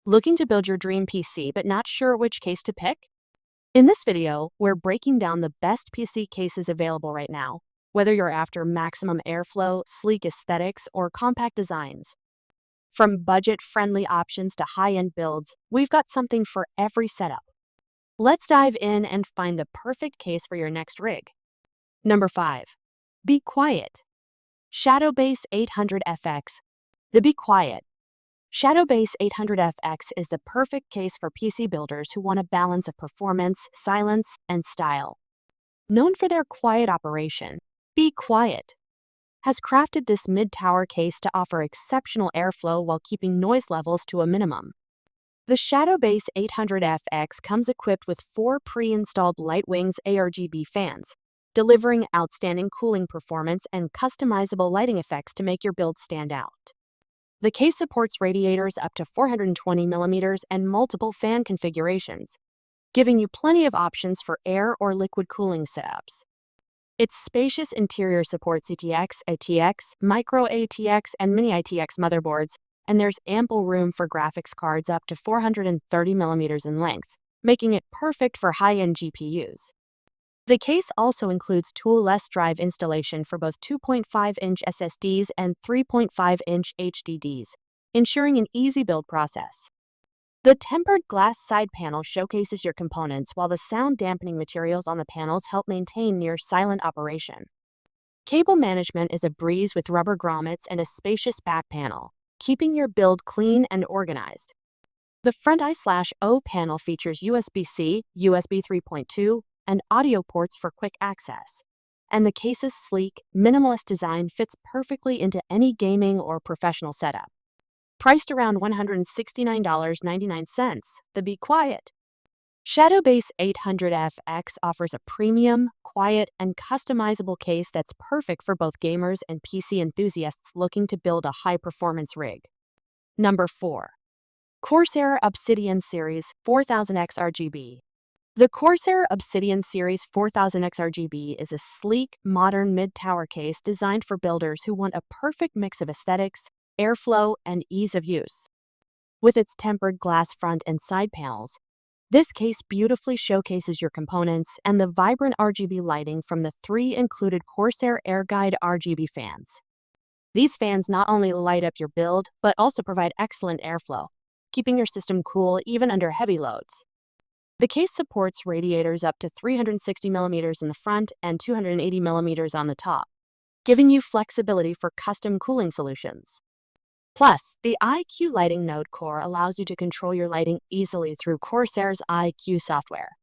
Looking to build your dream PC but not sure which case to pick? In this video, we're breaking down the best PC cases available right now, whether you're after maximum airflow, sleek aesthetics, or compact designs. From budget-friendly options to high-end builds, we've got something for every setup. Let's dive in and find the perfect case for your next rig. Number 5. Be Quiet. Shadowbase 800FX. The Be Quiet Shadowbase 800FX is the perfect case for PC builders who want a balance of performance, silence, and style. Known for their quiet operation, Be Quiet has crafted this mid-tower case to offer exceptional airflow while keeping noise levels to a minimum. The Shadowbase 800FX comes equipped with 4 pre-installed Lightwings ARGB fans, delivering outstanding cooling performance and customizable lighting effects to make your build stand out. The case supports radiators up to 420 millimeters and multiple fan configurations, giving you plenty of options for air or liquid cooling setups. Its spacious interior supports ETX, ATX, Micro ATX, and Mini ITX motherboards, and there's ample room for graphics cards up to 430 millimeters in length, making it perfect for high-end GPUs. The case also includes tool-less drive installation for both 2.5-inch SSDs and 3.5-inch HDDs, ensuring an easy build process. The tempered glass side panel showcases your components, while the sound-dampening materials on the panels help maintain near-silent operation. Cable management is a breeze with rubber grommets and a spacious back panel, keeping your build clean and organized. The front I/O panel features USB-C, USB 3.2, and audio ports for quick access. And the case's sleek, minimalist design fits perfectly into any gaming or professional setup. Priced around $169.99, the Be Quiet Shadowbase 800FX offers a premium, quiet, and customizable case that's perfect for both gamers and PC enthusiasts looking to build a high-performance rig. Number 4. Corsair Obsidian Series 4000X RGB. The Corsair Obsidian Series 4000X RGB is a sleek, modern mid-tower case designed for builders who want a perfect mix of aesthetics, airflow, and ease of use. With its tempered glass front and side panels, this case beautifully showcases your components and the vibrant RGB lighting from the 3 included Corsair AirGuide RGB fans. These fans not only light up your build, but also provide excellent airflow, keeping your system cool even under heavy loads. The case supports radiators up to 360 millimeters in the front and 280 millimeters on the top, giving you flexibility for custom cooling solutions. Plus, the IQ Lighting Node Core allows you to control your lighting easily through Corsair's IQ software.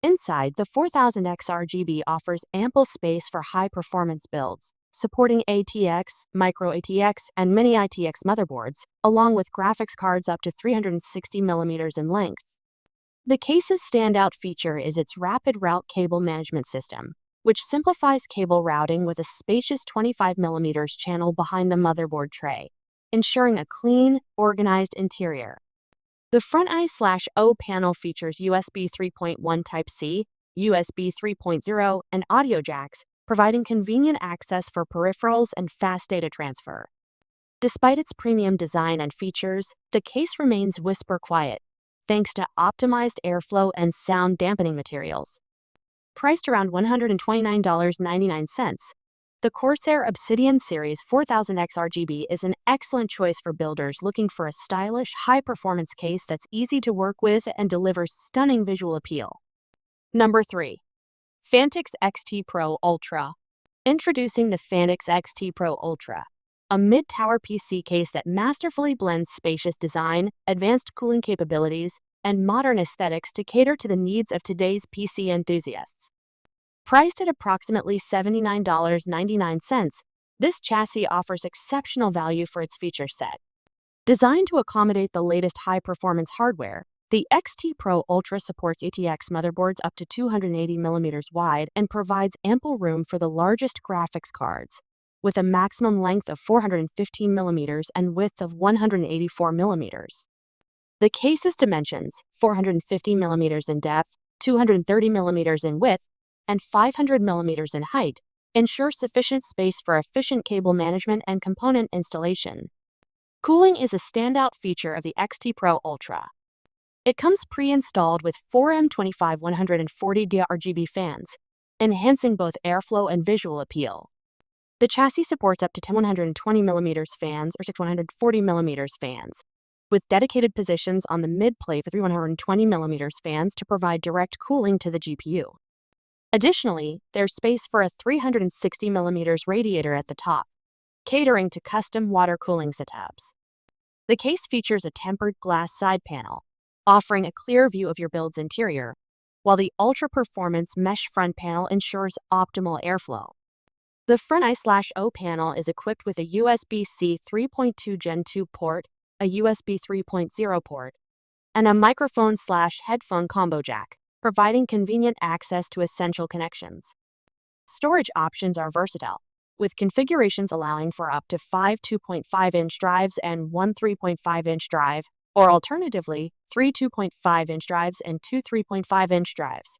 Inside, the 4000X RGB offers ample space for high-performance builds, supporting ATX, Micro ATX, and Mini ITX motherboards, along with graphics cards up to 360 millimeters in length. The case's standout feature is its Rapid Route Cable Management System, which simplifies cable routing with a spacious 25 mm channel behind the motherboard tray, ensuring a clean, organized interior. The front I/O panel features USB 3.1 Type-C, USB 3.0, and audio jacks, providing convenient access for peripherals and fast data transfer. Despite its premium design and features, the case remains whisper quiet, thanks to optimized airflow and sound dampening materials. Priced around $129.99, the Corsair Obsidian Series 4000X RGB is an excellent choice for builders looking for a stylish, high-performance case that's easy to work with and delivers stunning visual appeal. Number 3. Phantix XT Pro Ultra. Introducing the Phantix XT Pro Ultra, a mid-tower PC case that masterfully blends spacious design, advanced cooling capabilities, and modern aesthetics to cater to the needs of today's PC enthusiasts. Priced at approximately $79.99, this chassis offers exceptional value for its feature set. Designed to accommodate the latest high-performance hardware, the XT Pro Ultra supports ATX motherboards up to 280 millimeters wide and provides ample room for the largest graphics cards, with a maximum length of 415 millimeters and width of 184 millimeters. The case's dimensions, 450 millimeters in depth, 230 millimeters in width, and 500 millimeters in height, ensure sufficient space for efficient cable management and component installation. Cooling is a standout feature of the XT Pro Ultra. It comes pre-installed with 4M25 140D RGB fans, enhancing both airflow and visual appeal. The chassis supports up to 10 120mm fans or 6 140mm fans, with dedicated positions on the mid-plate for 3 120mm fans to provide direct cooling to the GPU. Additionally, there's space for a 360mm radiator at the top, catering to custom water cooling setups. The case features a tempered glass side panel, offering a clear view of your build's interior, while the ultra-performance mesh front panel ensures optimal airflow. The front I/O panel is equipped with a USB-C 3.2 Gen 2 port, a USB 3.0 port, and a microphone/headphone combo jack, providing convenient access to essential connections. Storage options are versatile, with configurations allowing for up to 5 2.5-inch drives and 1 3.5-inch drive, or alternatively, 3 2.5-inch drives and 2 3.5-inch drives.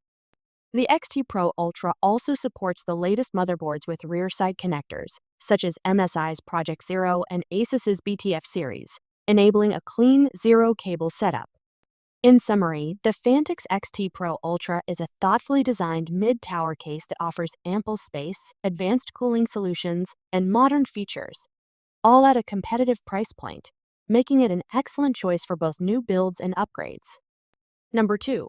The XT Pro Ultra also supports the latest motherboards with rear-side connectors, such as MSI's Project Zero and Asus's BTF series, enabling a clean, zero-cable setup. In summary, the Phanteks XT Pro Ultra is a thoughtfully designed mid-tower case that offers ample space, advanced cooling solutions, and modern features, all at a competitive price point, making it an excellent choice for both new builds and upgrades. Number 2.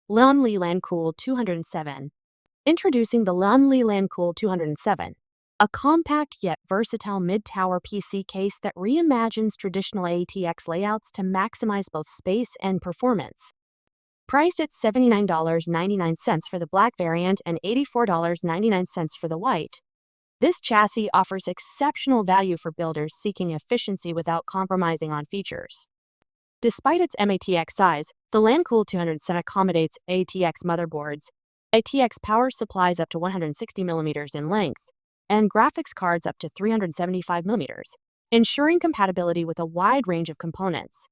Li Lancool 207. Introducing the Li Lancool 207, a compact yet versatile mid-tower PC case that reimagines traditional ATX layouts to maximize both space and performance. Priced at $79.99 for the black variant and $84.99 for the white, this chassis offers exceptional value for builders seeking efficiency without compromising on features. Despite its MATX size, the Lancool 207 accommodates ATX motherboards, ATX power supplies up to 160mm in length, and graphics cards up to 375mm, ensuring compatibility with a wide range of components.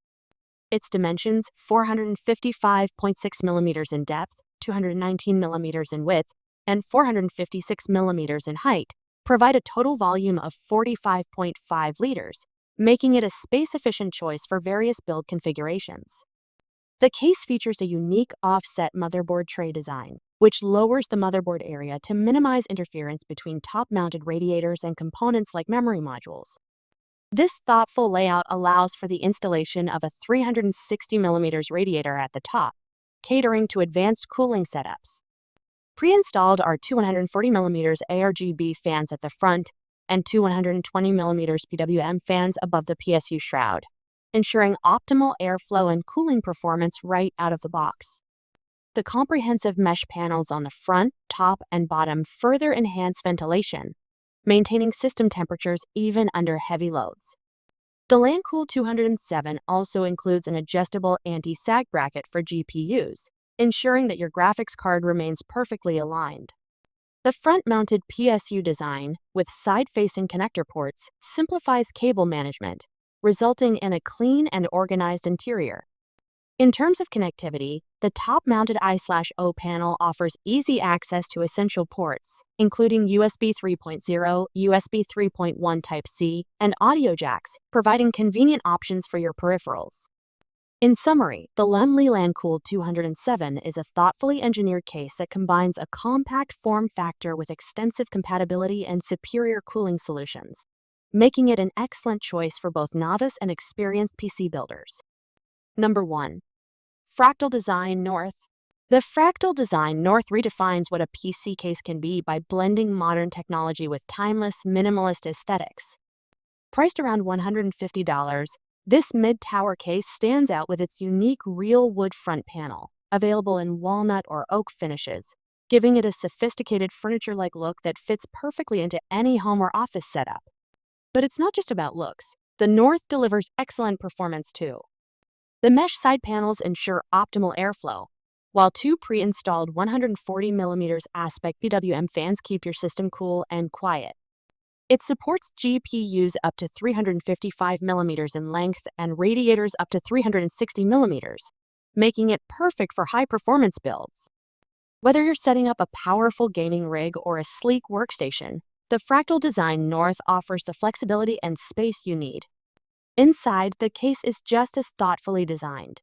Its dimensions, 455.6mm in depth, 219mm in width, and 456mm in height, provide a total volume of 45.5 liters, making it a space-efficient choice for various build configurations. The case features a unique offset motherboard tray design, which lowers the motherboard area to minimize interference between top-mounted radiators and components like memory modules. This thoughtful layout allows for the installation of a 360mm radiator at the top, catering to advanced cooling setups. Pre-installed are two 140mm ARGB fans at the front and two 120mm PWM fans above the PSU shroud, ensuring optimal airflow and cooling performance right out of the box. The comprehensive mesh panels on the front, top, and bottom further enhance ventilation, maintaining system temperatures even under heavy loads. The Lancool 207 also includes an adjustable anti-sag bracket for GPUs, ensuring that your graphics card remains perfectly aligned. The front-mounted PSU design, with side-facing connector ports, simplifies cable management, resulting in a clean and organized interior. In terms of connectivity, the top-mounted I/O panel offers easy access to essential ports, including USB 3.0, USB 3.1 Type-C, and audio jacks, providing convenient options for your peripherals. In summary, the Li Lancool 207 is a thoughtfully engineered case that combines a compact form factor with extensive compatibility and superior cooling solutions, making it an excellent choice for both novice and experienced PC builders. Number 1. Fractal Design North. The Fractal Design North redefines what a PC case can be by blending modern technology with timeless, minimalist aesthetics. Priced around $150, this mid-tower case stands out with its unique real wood front panel, available in walnut or oak finishes, giving it a sophisticated furniture-like look that fits perfectly into any home or office setup. But it's not just about looks. The North delivers excellent performance too. The mesh side panels ensure optimal airflow, while two pre-installed 140mm aspect PWM fans keep your system cool and quiet. It supports GPUs up to 355mm in length and radiators up to 360mm, making it perfect for high-performance builds. Whether you're setting up a powerful gaming rig or a sleek workstation, the Fractal Design North offers the flexibility and space you need. Inside, the case is just as thoughtfully designed.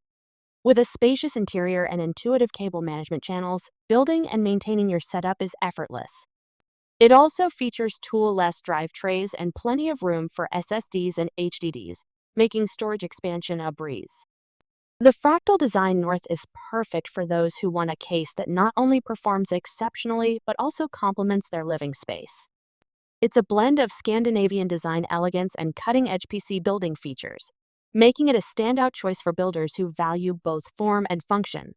With a spacious interior and intuitive cable management channels, building and maintaining your setup is effortless. It also features tool-less drive trays and plenty of room for SSDs and HDDs, making storage expansion a breeze. The Fractal Design North is perfect for those who want a case that not only performs exceptionally but also complements their living space. It's a blend of Scandinavian design elegance and cutting-edge PC building features, making it a standout choice for builders who value both form and function.